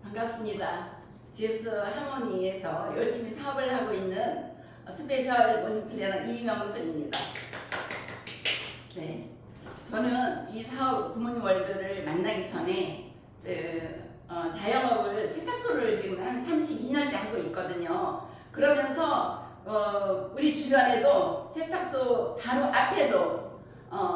반갑습니다. GS 하모니에서 열심히 사업을 하고 있는 스페셜 모닝 플래너 이명순입니다. 네, 저는 이 사업 굿모닝 월드를 만나기 전에 자영업을 세탁소를 지금 한 32년째 하고 있거든요. 그러면서 우리 주변에도 세탁소 바로 앞에도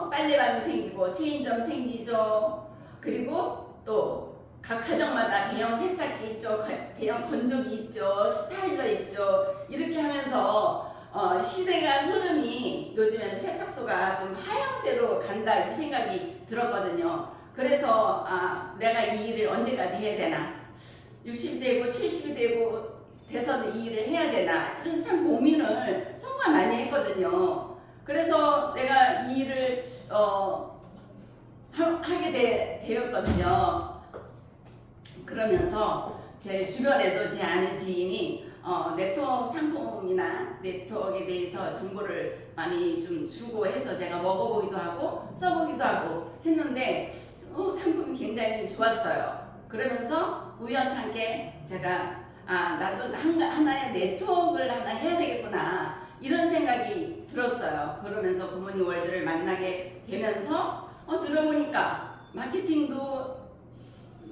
빨래방이 생기고 체인점 생기죠. 그리고 또 각 가정마다 대형 세탁기 있죠, 대형 건조기 있죠, 스타일러 있죠. 이렇게 하면서 시대가 흐름이 요즘에는 세탁소가 좀 하향세로 간다 이 생각이 들었거든요. 그래서 내가 이 일을 언제까지 해야 되나, 60이 되고 70이 되고 돼서도 이 일을 해야 되나, 이런 참 고민을 정말 많이 했거든요. 그래서 내가 이 일을 하게 되었거든요. 그러면서 제 주변에도 제 아는 지인이 네트워크 상품이나 네트워크에 대해서 정보를 많이 좀 주고 해서 제가 먹어보기도 하고 써보기도 하고 했는데 상품이 굉장히 좋았어요. 그러면서 우연찮게 제가 나도 하나의 네트워크를 하나 해야 되겠구나 이런 생각이 들었어요. 그러면서 굿모닝 월드를 만나게 되면서 들어보니까 마케팅도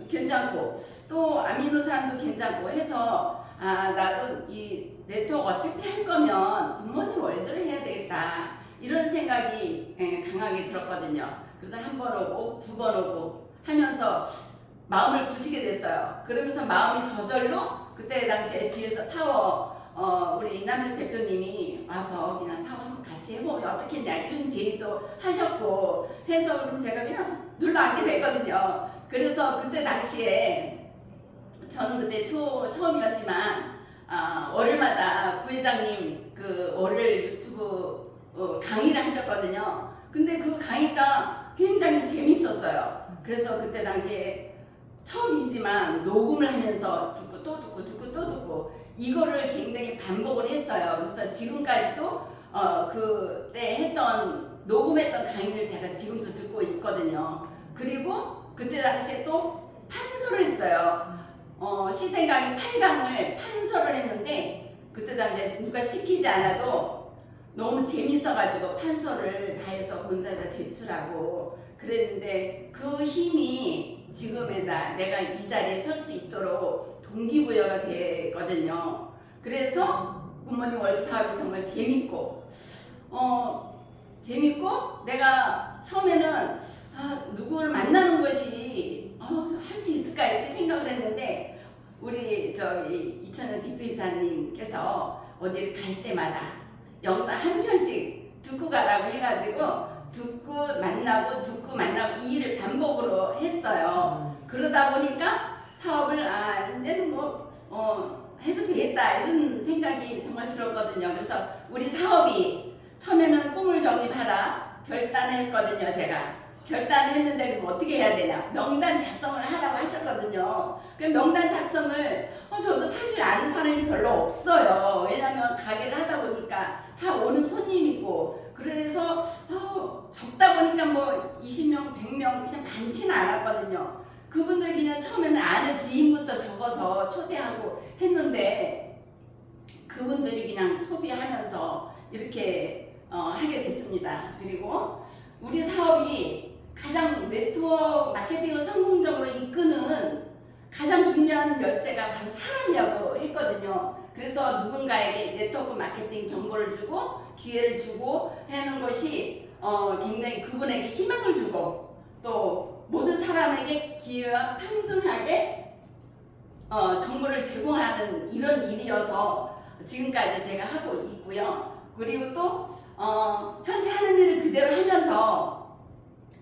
괜찮고 또 아미노산도 괜찮고 해서 나도 이 네트워크 어차피 할 거면 굿모닝 월드를 해야 되겠다 이런 생각이 강하게 들었거든요. 그래서 한 번 오고 두 번 오고 하면서 마음을 굳히게 됐어요. 그러면서 마음이 저절로 그때 당시에 GS 파워 우리 이남식 대표님이 와서 그냥 사업 한번 같이 해보면 어떻겠냐 이런 제의도 하셨고 해서 그럼 제가 그냥 눌러앉게 됐거든요. 그래서 그때 당시에 저는 그때 처음이었지만 월요일마다 부회장님 그 월요일 유튜브 강의를 하셨거든요. 근데 그 강의가 굉장히 재밌었어요. 그래서 그때 당시에 처음이지만 녹음을 하면서 듣고 또 듣고 듣고 또 듣고 이거를 굉장히 반복을 했어요. 그래서 지금까지도 그때 녹음했던 강의를 제가 지금도 듣고 있거든요. 그리고 그때 당시에 또 판서를 했어요. 시대 강의 8강을 판서를 했는데 그때 당시에 누가 시키지 않아도 너무 재밌어가지고 판서를 다 해서 본사에다 제출하고 그랬는데 그 힘이 지금에다 내가 이 자리에 설 수 있도록 동기부여가 됐거든요. 그래서 굿모닝 월드 사업이 정말 재밌고 내가 처음에는 누구를 만나는 것이 할 수 있을까 이렇게 생각을 했는데 우리 이천현 대표이사님께서 어디를 갈 때마다 영상 한 편씩 듣고 가라고 해가지고 듣고 만나고 이 일을 반복으로 했어요. 그러다 보니까 사업을 이제는 해도 되겠다 이런 생각이 정말 들었거든요. 그래서 우리 사업이 처음에는 꿈을 정립하라 결단했거든요. 제가 결단을 했는데 그럼 어떻게 해야 되냐, 명단 작성을 하라고 하셨거든요. 그 명단 작성을 저도 사실 아는 사람이 별로 없어요. 왜냐면 가게를 하다 보니까 다 오는 손님이고 그래서 적다 보니까 뭐 20명 100명 그냥 많지는 않았거든요. 그분들 그냥 처음에는 아는 지인부터 적어서 초대하고 했는데 그분들이 그냥 소비하면서 이렇게 하게 됐습니다. 그리고 우리 사업이 가장 네트워크 마케팅을 성공적으로 이끄는 가장 중요한 열쇠가 바로 사람이라고 했거든요. 그래서 누군가에게 네트워크 마케팅 정보를 주고 기회를 주고 하는 것이 굉장히 그분에게 희망을 주고 또 모든 사람에게 기회와 평등하게 정보를 제공하는 이런 일이어서 지금까지 제가 하고 있고요. 그리고 또 현재 하는 일을 그대로 하면서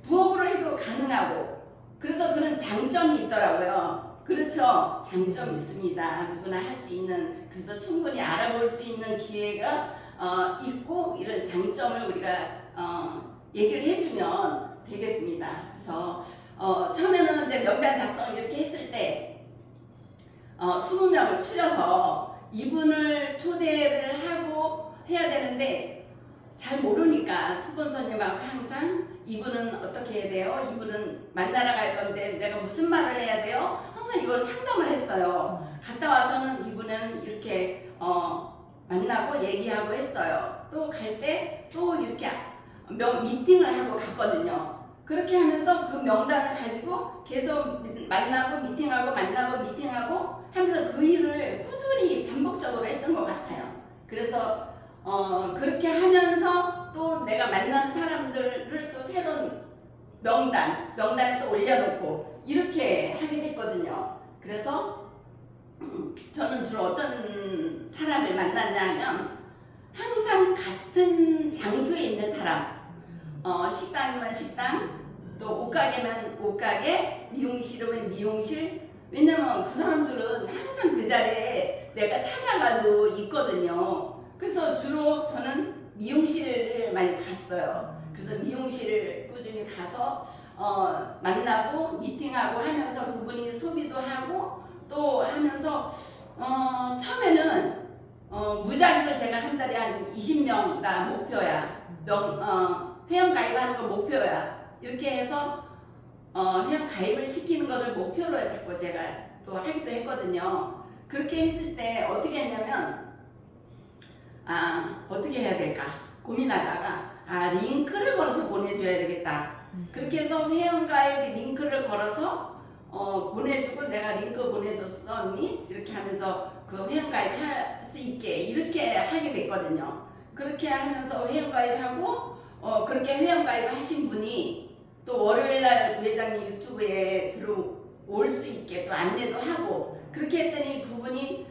부업으로 해도 가능하고 그래서 그런 장점이 있더라고요. 그렇죠. 장점이 있습니다. 누구나 할 수 있는, 그래서 충분히 알아볼 수 있는 기회가 있고 이런 장점을 우리가 얘기를 해주면 되겠습니다. 그래서 처음에는 이제 명단 작성을 이렇게 했을 때 20명을 추려서 이분을 초대를 하고 해야 되는데 잘 모르니까 스폰서님하고 항상 이분은 어떻게 해야 돼요? 이분은 만나러 갈 건데 내가 무슨 말을 해야 돼요? 항상 이걸 상담을 했어요. 갔어요. 갔다 와서는 이분은 이렇게 만나고 얘기하고 했어요. 또 갈 때 또 이렇게 미팅을 하고 갔거든요. 그렇게 하면서 그 명단을 가지고 계속 만나고 미팅하고 만나고 미팅하고 하면서 그 일을 꾸준히 반복적으로 했던 것 같아요. 그래서 그렇게 하면서 또 내가 만난 사람들을 또 새로운 명단에 또 올려놓고 이렇게 하게 됐거든요. 그래서 저는 주로 어떤 사람을 만났냐 하면 항상 같은 장소에 있는 사람, 식당이면 식당, 또 옷가게면 옷가게, 미용실이면 미용실. 왜냐면 그 사람들은 항상 그 자리에 내가 찾아가도 있거든요. 그래서 주로 저는 미용실을 많이 갔어요. 그래서 미용실을 꾸준히 가서 만나고 미팅하고 하면서 그분이 소비도 하고 또 하면서 처음에는 무작위로 제가 한 달에 한 20명 나 목표야. 회원 가입하는 거 목표야. 이렇게 해서 회원 가입을 시키는 것을 목표로 자꾸 제가 또 하기도 했거든요. 그렇게 했을 때 어떻게 했냐면 어떻게 해야 될까 고민하다가 링크를 걸어서 보내줘야 되겠다. 그렇게 해서 회원가입 링크를 걸어서 보내주고 내가 링크 보내줬어 언니 이렇게 하면서 그 회원가입 할 수 있게 이렇게 하게 됐거든요. 그렇게 하면서 회원가입하고 그렇게 회원가입 하신 분이 또 월요일날 부회장님 유튜브에 들어올 수 있게 또 안내도 하고 그렇게 했더니 그분이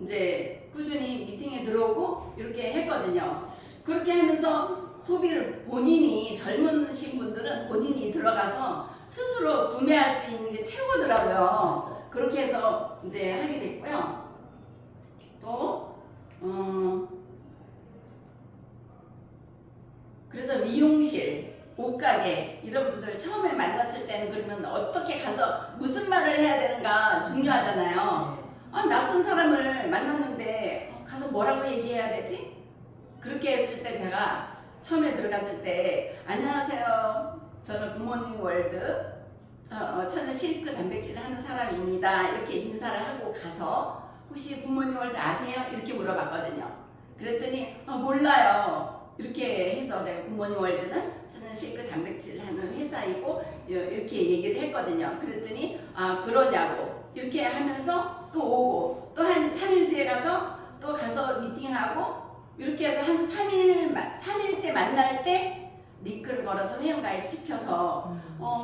이제 꾸준히 미팅에 들어오고 이렇게 했거든요. 그렇게 하면서 소비를 본인이 젊으신 분들은 본인이 들어가서 스스로 구매할 수 있는 게 최고더라고요. 그렇게 해서 이제 하게 됐고요. 또 그래서 미용실, 옷가게 이런 분들 처음에 만났을 때는 그러면 어떻게 가서 무슨 말을 해야 되는가 중요하잖아요. 낯선 사람을 만났는데 가서 뭐라고 얘기해야 되지? 그렇게 했을 때 제가 처음에 들어갔을 때 안녕하세요. 저는 굿모닝 월드 천연 실크 단백질을 하는 사람입니다. 이렇게 인사를 하고 가서 혹시 굿모닝 월드 아세요? 이렇게 물어봤거든요. 그랬더니 몰라요. 이렇게 해서 제가 굿모닝 월드는 천연 실크 단백질을 하는 회사이고 이렇게 얘기를 했거든요. 그랬더니 그러냐고 이렇게 하면서 또 오고 또 한 3일 뒤에 가서 또 가서 미팅하고 이렇게 해서 한 3일째 만날 때 링크를 걸어서 회원가입 시켜서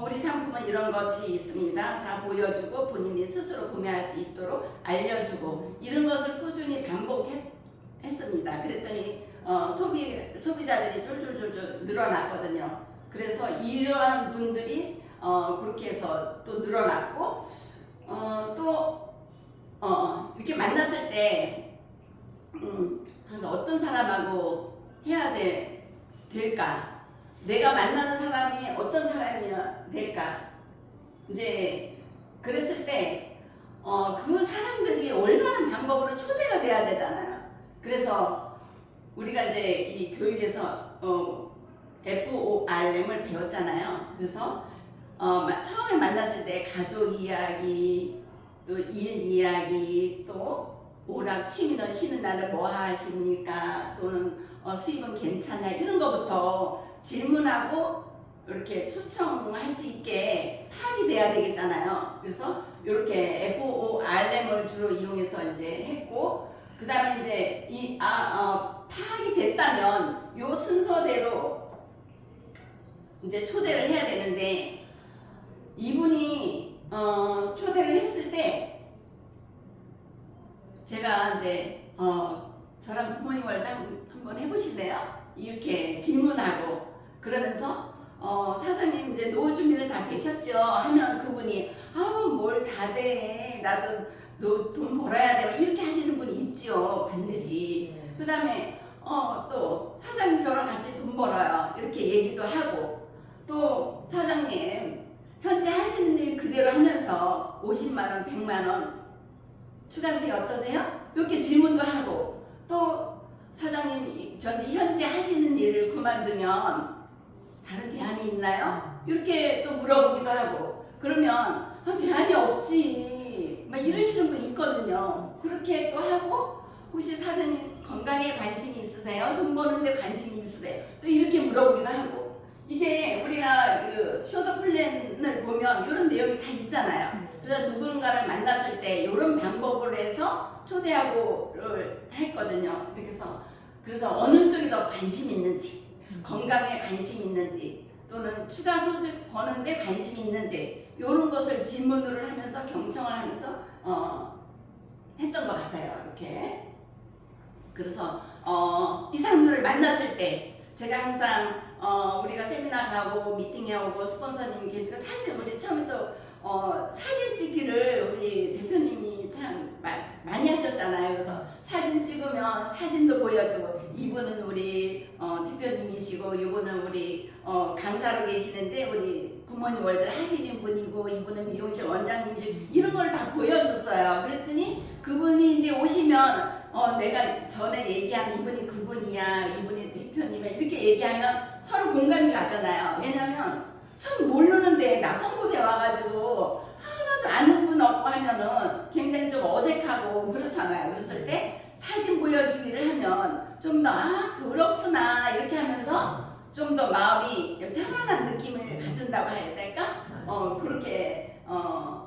우리 상품은 이런 것이 있습니다. 다 보여주고 본인이 스스로 구매할 수 있도록 알려주고 이런 것을 꾸준히 반복했습니다. 그랬더니 소비자들이 줄줄줄줄 늘어났거든요. 그래서 이러한 분들이 그렇게 해서 또 늘어났고 또 이렇게 만났을 때 어떤 사람하고 해야 될까? 내가 만나는 사람이 어떤 사람이야 될까? 이제 그랬을 때 그 사람들이 올바른 방법으로 초대가 돼야 되잖아요. 그래서 우리가 이제 이 교육에서 FORM을 배웠잖아요. 그래서 처음에 만났을 때 가족 이야기, 또 일 이야기, 또 오락 취미는 쉬는 날에 뭐 하십니까? 또는 수입은 괜찮냐? 이런 거부터 질문하고 이렇게 초청할 수 있게 파악이 돼야 되겠잖아요. 그래서 이렇게 FORM을 주로 이용해서 이제 했고, 그 다음에 이제 파악이 됐다면 요 순서대로 이제 초대를 해야 되는데 이분이 초대를 했을 때 제가 이제 저랑 굿모닝 월드 한번 해보실래요? 이렇게 질문하고 그러면서 사장님 이제 노후 준비는 다 되셨죠? 하면 그분이 뭘 다 돼. 나도 너 돈 벌어야 돼. 이렇게 하시는 분이 있지요. 반드시. 그 다음에 또 사장님 저랑 같이 돈 벌어요. 이렇게 얘기도 하고 또 사장님 현재 하시는 일 그대로 하면서 50만원, 100만원 추가세요 어떠세요? 이렇게 질문도 하고 또 사장님 저는 현재 하시는 일을 그만두면 다른 대안이 있나요? 이렇게 또 물어보기도 하고 그러면 대안이 없지 막 이러시는 분 있거든요. 그렇게 또 하고 혹시 사장님 건강에 관심이 있으세요? 돈 버는데 관심이 있으세요? 또 이렇게 물어보기도 하고 이게 우리가 그 쇼더 플랜을 보면 이런 내용이 다 있잖아요. 그래서 누군가를 만났을 때 이런 방법으로 해서 초대하고를 했거든요. 그래서 어느 쪽이 더 관심 있는지, 건강에 관심 있는지, 또는 추가 소득 버는데 관심이 있는지 이런 것을 질문을 하면서 경청을 하면서 했던 것 같아요. 이렇게. 그래서 이 사람들을 만났을 때 제가 항상 우리가 세미나 가고 미팅에 오고 스폰서님 계시고 사실 우리 처음에 또 사진 찍기를 우리 대표님이 참 많이 하셨잖아요. 그래서 사진 찍으면 사진도 보여주고 이분은 우리 대표님이시고 이분은 우리 강사로 계시는데 우리 굿모닝 월드 하시는 분이고 이분은 미용실 원장님이시고 이런 걸 다 보여줬어요. 그랬더니 그분이 이제 오시면 내가 전에 얘기한 이분이 그분이야 이분이 대표님이야 이렇게 얘기하면 서로 공감이 가잖아요. 왜냐면 처음 모르는데 낯선 곳에 와가지고 하나도 아는 분 없고 하면은 굉장히 좀 어색하고 그렇잖아요. 그랬을 때 사진 보여주기를 하면 좀 더 그렇구나 이렇게 하면서 좀 더 마음이 편안한 느낌을 가진다고 해야 될까? 그렇게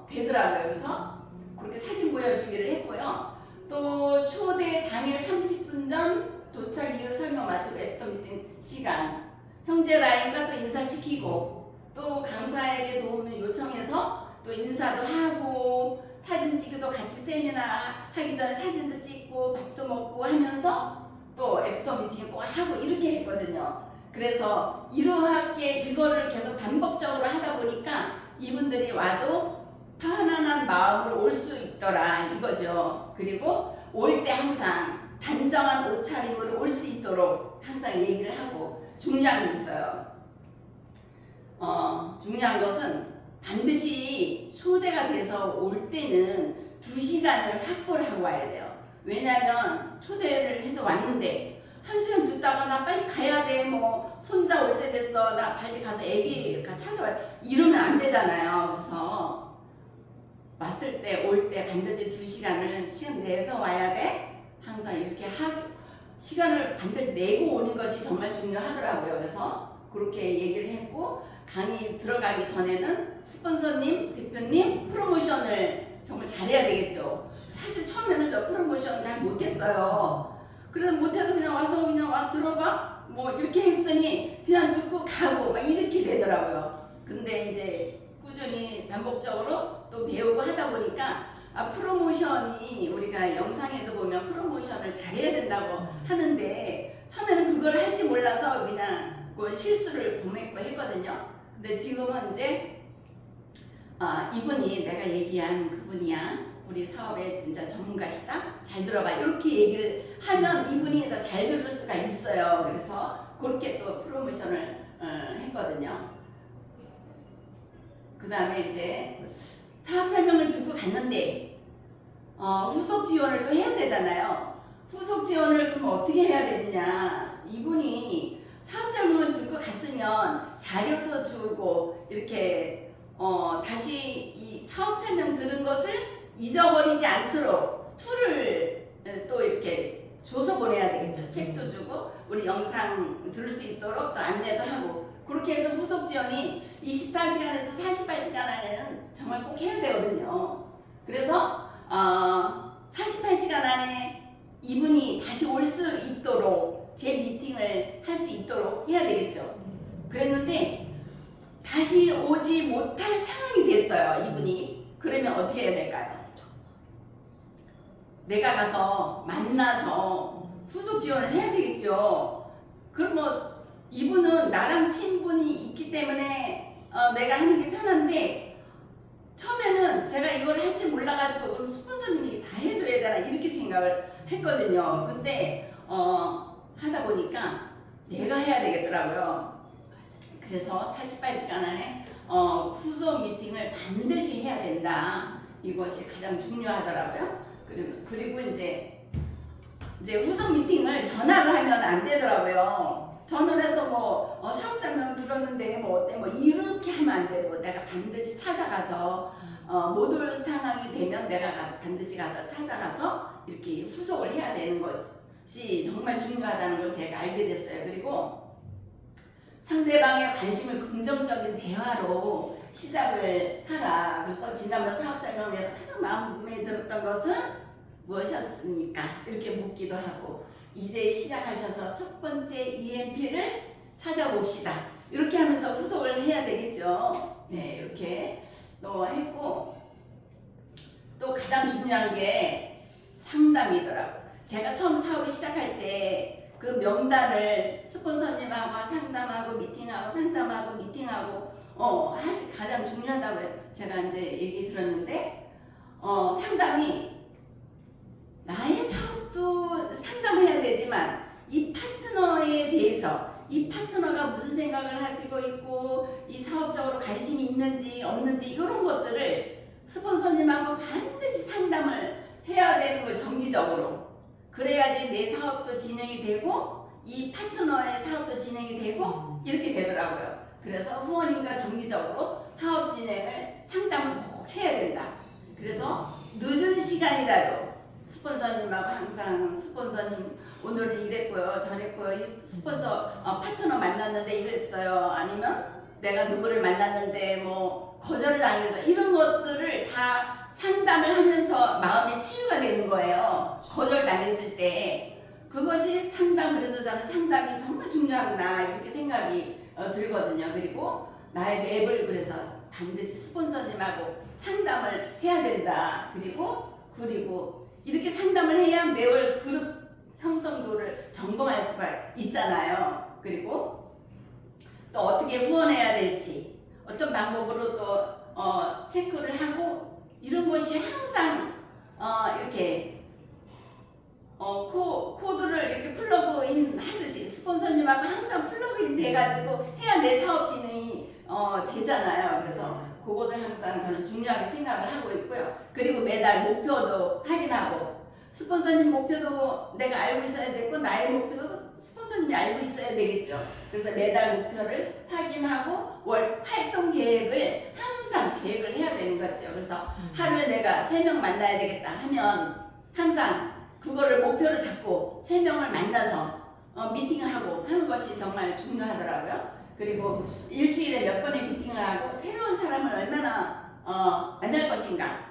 되더라고요. 그래서 그렇게 사진 보여주기를 했고요. 또 초대 당일 30분 전 도착 이유를 설명 마치고 애프터 미팅 시간 형제 라인과 또 인사시키고 또 강사에게 도움을 요청해서 또 인사도 하고 사진 찍기도 같이 세미나 하기 전에 사진도 찍고 밥도 먹고 하면서 또 애프터 미팅 꼭 하고 이렇게 했거든요. 그래서 이러하게 이거를 계속 반복적으로 하다 보니까 이분들이 와도 편안한 마음으로 올 수 있더라 이거죠. 그리고 올 때 항상 단정한 옷차림으로 올 수 있도록 항상 얘기를 하고 중요한 게 있어요. 중요한 것은 반드시 초대가 돼서 올 때는 2시간을 확보를 하고 와야 돼요. 왜냐면 초대를 해서 왔는데 1시간 듣다가 나 빨리 가야 돼 뭐 손자 올 때 됐어 나 빨리 가서 애기 찾아와야 이러면 안 되잖아요. 그래서 왔을 때 올 때 반드시 2시간을 시간 내서 와야 돼. 항상 이렇게 시간을 반드시 내고 오는 것이 정말 중요하더라고요. 그래서 그렇게 얘기를 했고 강의 들어가기 전에는 스폰서님, 대표님 프로모션을 정말 잘해야 되겠죠. 사실 처음에는 저 프로모션 잘 못했어요. 그래서 못해서 그냥 와서 그냥 와 들어봐 뭐 이렇게 했더니 그냥 듣고 가고 막 이렇게 되더라고요. 근데 이제 꾸준히 반복적으로 또 배우고 하다 보니까 프로모션이 우리가 영상에도 보면 프로모션을 잘해야 된다고 하는데 처음에는 그걸 할지 몰라서 그냥 그 실수를 범했고 했거든요. 근데 지금은 이제 이분이 내가 얘기한 그분이야 우리 사업의 진짜 전문가시다 잘 들어봐 이렇게 얘기를 하면 이분이 더 잘 들을 수가 있어요. 그래서 그렇게 또 프로모션을 했거든요. 그 다음에 이제 사업 설명을 듣고 갔는데 후속 지원을 또 해야 되잖아요. 후속 지원을 그럼 어떻게 해야 되느냐. 이분이 사업 설명을 듣고 갔으면 자료도 주고 이렇게 다시 이 사업 설명 들은 것을 잊어버리지 않도록 툴을 또 이렇게 줘서 보내야 되겠죠. 책도 주고 우리 영상 들을 수 있도록 또 안내도 하고 그렇게 해서 후속 지원이 24시간에서 48시간 안에는 정말 꼭 해야 되거든요. 그래서 48시간 안에 이분이 다시 올 수 있도록 제 미팅을 할 수 있도록 해야 되겠죠. 그랬는데 다시 오지 못할 상황이 됐어요. 이분이. 그러면 어떻게 해야 될까요? 내가 가서 만나서 후속 지원을 해야 되겠죠. 그럼 뭐 이분은 나랑 친분이 있기 때문에 내가 하는 게 편한데 처음에는 제가 이걸 할 줄 몰라가지고 그럼 스폰서님이 다 해줘야 되나 이렇게 생각을 했거든요. 근데 하다 보니까 내가 해야 되겠더라고요. 그래서 48시간 안에 후속 미팅을 반드시 해야 된다. 이것이 가장 중요하더라고요. 그리고 이제 후속 미팅을 전화로 하면 안 되더라고요. 전화를 해서 뭐 사업 설명 들었는데 뭐 어때 뭐 이렇게 하면 안 되고 내가 반드시 찾아가서 못 올 상황이 되면 내가 반드시 가서 찾아가서 이렇게 후속을 해야 되는 것이 정말 중요하다는 걸 제가 알게 됐어요. 그리고 상대방의 관심을 긍정적인 대화로 시작을 하라. 그래서 지난번 사업 설명회에서 가장 마음에 들었던 것은 무엇이었습니까? 이렇게 묻기도 하고, 이제 시작하셔서 첫 번째 EMP를 찾아봅시다. 이렇게 하면서 후속을 해야 되겠죠. 네, 이렇게 또 했고, 또 가장 중요한 게 상담이더라고요. 제가 처음 사업을 시작할 때 그 명단을 스폰서님하고 상담하고 미팅하고 상담하고 미팅하고 가장 중요하다고 제가 이제 얘기 들었는데, 상담이 나의 사업도 상담해야 되지만 이 파트너에 대해서, 이 파트너가 무슨 생각을 가지고 있고 이 사업적으로 관심이 있는지 없는지 이런 것들을 스폰서님하고 반드시 상담을 해야 되는 거예요. 정기적으로. 그래야지 내 사업도 진행이 되고 이 파트너의 사업도 진행이 되고 이렇게 되더라고요. 그래서 후원인과 정기적으로 사업 진행을 상담을 꼭 해야 된다. 그래서 늦은 시간이라도 스폰서님하고 항상 스폰서님 오늘은 이랬고요 저랬고요, 이 스폰서 파트너 만났는데 이랬어요, 아니면 내가 누구를 만났는데 뭐 거절을 당해서, 이런 것들을 다 상담을 하면서 마음의 치유가 되는 거예요. 거절 당했을 때 그것이 상담. 그래서 저는 상담이 정말 중요하구나 이렇게 생각이 들거든요. 그리고 나의 맵을 그래서 반드시 스폰서님하고 상담을 해야 된다. 그리고 이렇게 상담을 해야 매월 그룹 형성도를 점검할 수가 있잖아요. 그리고 또 어떻게 후원해야 될지, 어떤 방법으로 또 체크를 하고, 이런 것이 항상 이렇게 코드를 이렇게 플러그인 하듯이 스폰서님하고 항상 플러그인 돼가지고 해야 내 사업 진행이 되잖아요. 그래서 그것을 항상 저는 중요하게 생각을 하고 있고요. 그리고 매달 목표도 확인하고, 스폰서님 목표도 내가 알고 있어야 되고 나의 목표도 스폰서님이 알고 있어야 되겠죠. 그래서 매달 목표를 확인하고 월 활동 계획을 항상 계획을 해야 되는 거죠. 그래서 하루에 내가 3명 만나야 되겠다 하면 항상 그거를 목표를 잡고 3명을 만나서 미팅을 하고 하는 것이 정말 중요하더라고요. 그리고 일주일에 몇 번의 미팅을 하고 새로운 사람을 얼마나 만날 것인가.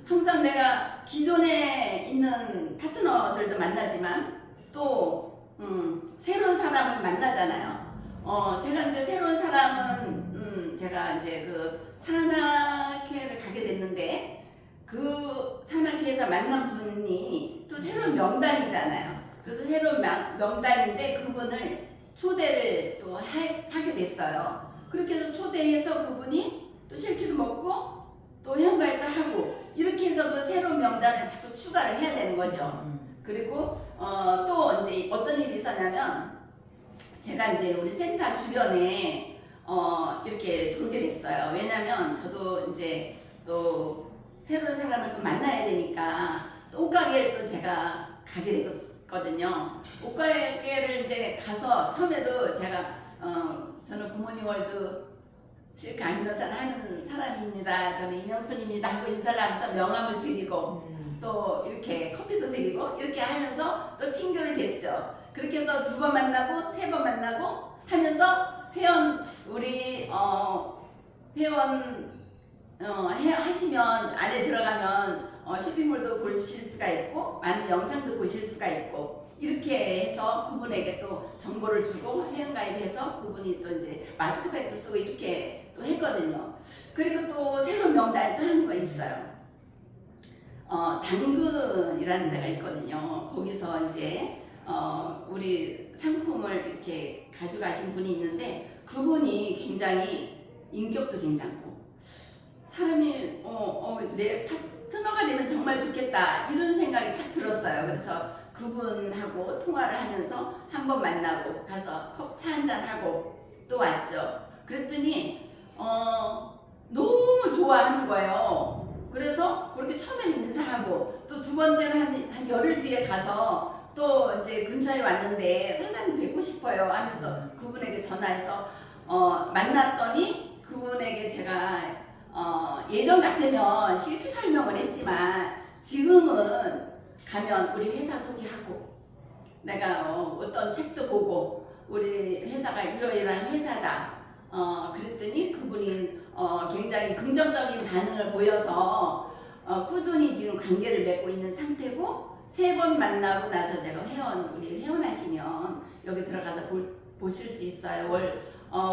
항상 내가 기존에 있는 파트너들도 만나지만 또 새로운 사람을 만나잖아요. 제가 이제 새로운 사람은 제가 이제 그 산악회를 가게 됐는데, 그 산악회에서 만난 분이 또 새로운 명단이잖아요. 그래서 새로운 명단인데 그분을 초대를 또 하게 됐어요. 그렇게 해서 초대해서 그분이 또 실기도 먹고 또 회원가입도 하고, 이렇게 해서 그 새로운 명단을 자꾸 추가를 해야 되는 거죠. 그리고 또 이제 어떤 일이 있었냐면, 제가 이제 우리 센터 주변에 이렇게 돌게 됐어요. 왜냐면 저도 이제 또 새로운 사람을 또 만나야 되니까 또 옷가게를 또 제가 가게 됐거든요. 옷가게를 이제 가서 처음에도 제가 저는 굿모닝 월드 실크 안면산 하는 사람입니다. 저는 이명순입니다 하고 인사를 하면서 명함을 드리고 또 이렇게 커피도 드리고 이렇게 하면서 또 친교를 뵀죠. 그렇게 해서 2번 만나고 3번 만나고 하면서 우리 회원 하시면 안에 들어가면 쇼핑몰도 보실 수가 있고 많은 영상도 보실 수가 있고, 이렇게 해서 그분에게 또 정보를 주고 회원가입해서 그분이 또 이제 마스크팩도 쓰고 이렇게 또 했거든요. 그리고 또 새로운 명단이 또 한 거 있어요. 당근이라는 데가 있거든요. 거기서 이제 우리 상품을 이렇게 가져가신 분이 있는데, 그분이 굉장히 인격도 괜찮고 사람이 내 파트너가 되면 정말 좋겠다 이런 생각이 딱 들었어요. 그래서 그분하고 통화를 하면서 한번 만나고 가서 차 한잔 하고 또 왔죠. 그랬더니 너무 좋아하는 거예요. 그래서 그렇게 처음에는 인사하고 또 2번째는 한 열흘 뒤에 가서 또 이제 근처에 왔는데 사장님 뵙고 싶어요 하면서 그분에게 전화해서 만났더니, 그분에게 제가 예전 같으면 쉽게 설명을 했지만 지금은 가면 우리 회사 소개하고 내가 어떤 책도 보고 우리 회사가 이러이러한 회사다 그랬더니 그분이 굉장히 긍정적인 반응을 보여서 꾸준히 지금 관계를 맺고 있는 상태고 3번 만나고 나서 제가 우리 회원하시면 여기 들어가서 보실 수 있어요.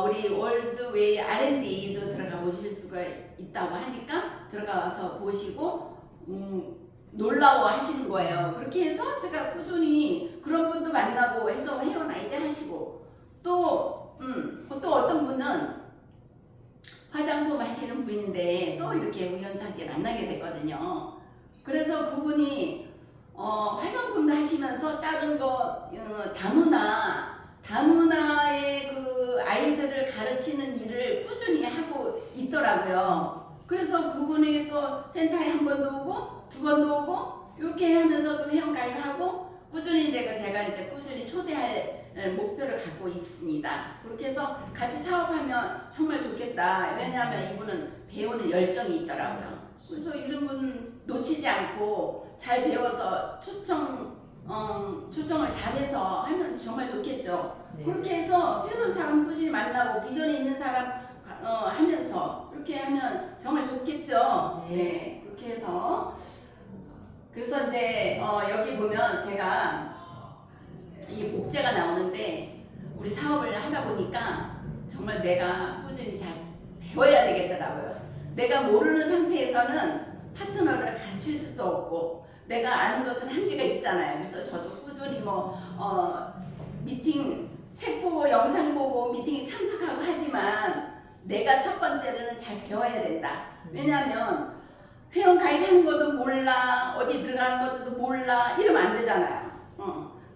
우리 월드웨이 R&D도 들어가 보실 수가 있다고 하니까 들어가서 보시고 놀라워 하시는 거예요. 그렇게 해서 제가 꾸준히 그런 분도 만나고 해서 회원 아이디 하시고 또 어떤 분은 화장품 하시는 분인데 또 이렇게 우연찮게 만나게 됐거든요. 그래서 그분이 화장품도 하시면서 다른 거 다문화의 그 아이들을 가르치는 일을 꾸준히 하고 있더라고요. 그래서 그분이 또 센터에 한 번도 오고 2번도 오고 이렇게 하면서 또 회원 가입하고 꾸준히 제가 이제 꾸준히 초대할 목표를 갖고 있습니다. 그렇게 해서 같이 사업하면 정말 좋겠다. 왜냐하면 이분은 배우는 열정이 있더라고요. 그래서 이런 분 놓치지 않고 잘 배워서 초청을 잘해서 하면 정말 좋겠죠. 네. 그렇게 해서 새로운 사람 꾸준히 만나고 기존에 있는 사람 하면서 그렇게 하면 정말 좋겠죠. 네. 그렇게 해서 그래서 이제 여기 보면 제가 이 복제가 나오는데 우리 사업을 하다 보니까 정말 내가 꾸준히 잘 배워야 되겠더라고요. 내가 모르는 상태에서는 파트너를 가르칠 수도 없고 내가 아는 것은 한계가 있잖아요. 그래서 저도 꾸준히 미팅 책 보고 영상 보고 미팅에 참석하고 하지만 내가 첫 번째로는 잘 배워야 된다. 왜냐하면 회원 가입하는 것도 몰라 어디 들어가는 것도 몰라 이러면 안 되잖아요.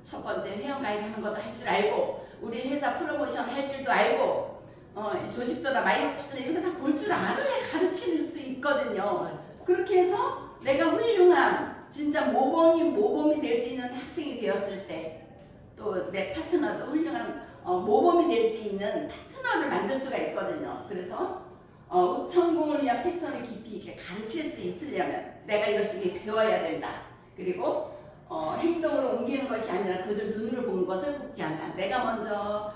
첫 번째 회원 가입하는 것도 할 줄 알고 우리 회사 프로모션 할 줄도 알고 조직도나 마이옵스나 이런 거 다 볼 줄 알아야 가르칠 수 있거든요. 그렇게 해서 내가 훌륭한 진짜 모범이 될 수 있는 학생이 되었을 때 또 내 파트너도 훌륭한 모범이 될 수 있는 파트너를 만들 수가 있거든요. 그래서 성공을 위한 패턴을 깊이 있게 가르칠 수 있으려면 내가 열심히 배워야 된다. 그리고 행동으로 옮기는 것이 아니라 그들 눈으로 본 것을 복제한다. 내가 먼저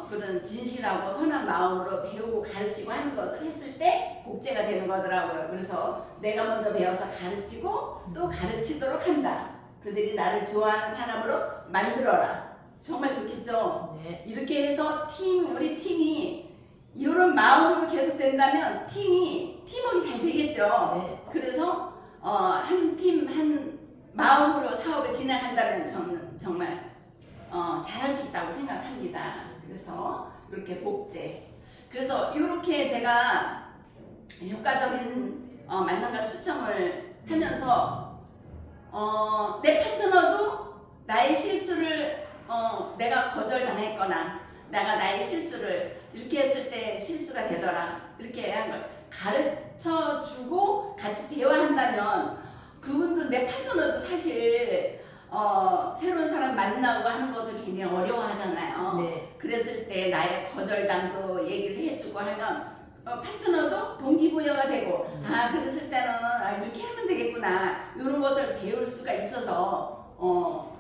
그런 진실하고 선한 마음으로 배우고 가르치고 하는 것을 했을 때 복제가 되는 거더라고요. 그래서 내가 먼저 배워서 가르치고 또 가르치도록 한다. 그들이 나를 좋아하는 사람으로 만들어라. 정말 좋겠죠? 네. 이렇게 해서 우리 팀이 이런 마음으로 계속 된다면 팀워크가 잘 되겠죠? 네. 그래서 한 팀 한 마음으로 사업을 진행한다면 저는 정말 잘할 수 있다고 생각합니다. 그래서 이렇게 복제. 그래서 이렇게 제가 효과적인 만남과 초청을 하면서 내 파트너도 나의 실수를 내가 거절당했거나 내가 나의 실수를 이렇게 했을 때 실수가 되더라 이렇게 한 걸 가르쳐주고 같이 대화한다면 그분도 내 파트너도 사실 새로운 사람 만나고 하는 것을 굉장히 어려워하잖아요. 네. 그랬을 때 나의 거절당도 얘기를 해주고 하면 파트너도 동기부여가 되고 그랬을 때는 이렇게 하면 되겠구나 이런 것을 배울 수가 있어서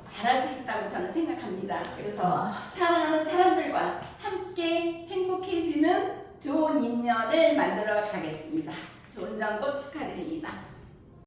잘할 수 있다고 저는 생각합니다. 그래서 사랑하는 사람들과 함께 행복해지는 좋은 인연을 만들어 가겠습니다. 좋은 점도 축하드립니다.